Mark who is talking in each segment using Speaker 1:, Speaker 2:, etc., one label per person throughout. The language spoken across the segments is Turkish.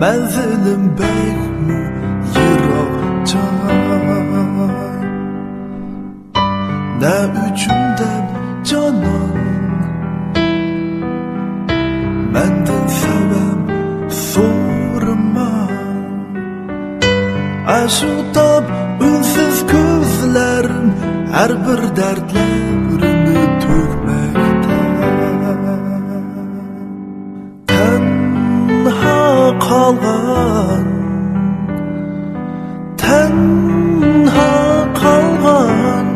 Speaker 1: Menzilim bekmi yirak joy. Ne üçün dep canan mendin sevem sorma. Aşutap ünsüz gözlerim her bir dertlerini tökmekte. Tenha kalgan, tenha kalgan,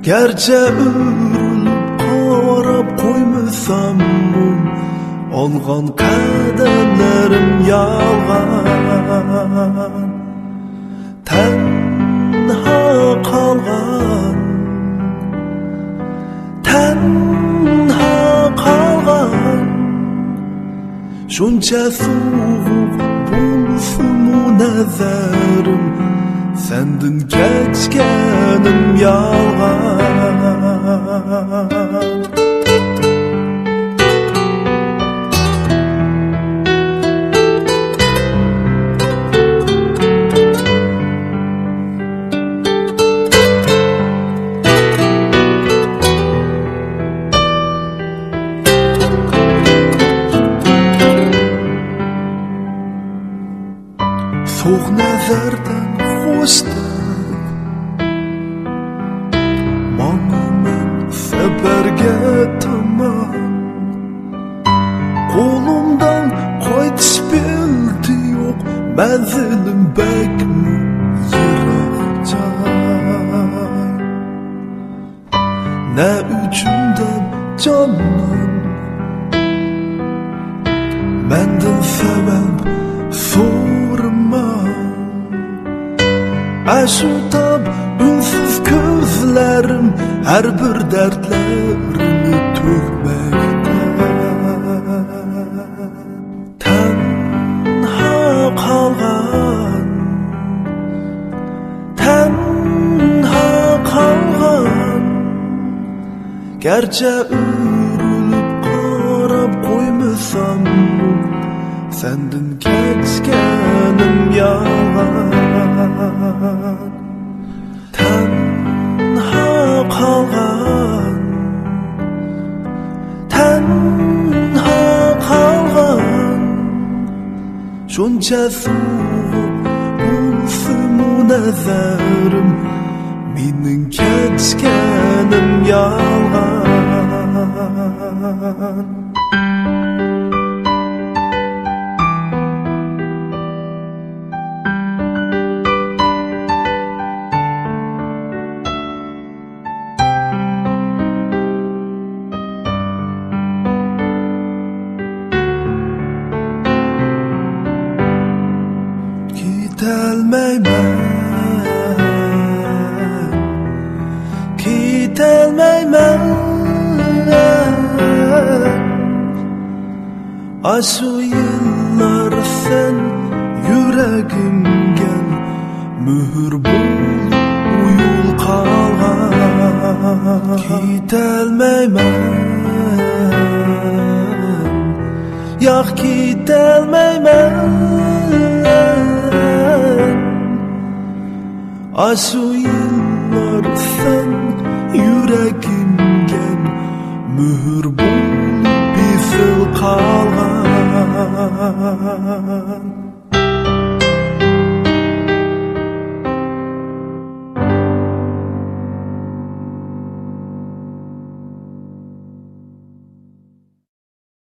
Speaker 1: gerçe ürülüp qarab koymuşsam olgan kademlerim yalgan. Tenha kalgan, tenha kalgan, şunca soğuk bulsumu nazarim, sendin geçkenim yalgan. Soğuk nazardan hoştan Mağımın seferge tamam. Kolumdan koytiş bildi yok, menzilim bekmi yirak joy. Ne üçün dep canan mendin sevem sorma. Aşutap ünsüz gözlerim her bir dertlerini tökmekte. Tenha kalgan, tenha kalgan, gerçe ürülüp qarab koymuşsam sendin geçkenim yalgan. Tenha kalgan, tenha kalgan, şunca soğuk bulsumu nazarim, mening geçkenim yalgan. Gitelmeymen aşu yıllar sen yüreğimgen mühür bulup uyul kalgan. Gitelmeymen, yak gitelmeymen, aşu yıllar sen yüreğimgen mühür bulup bizil kalgan.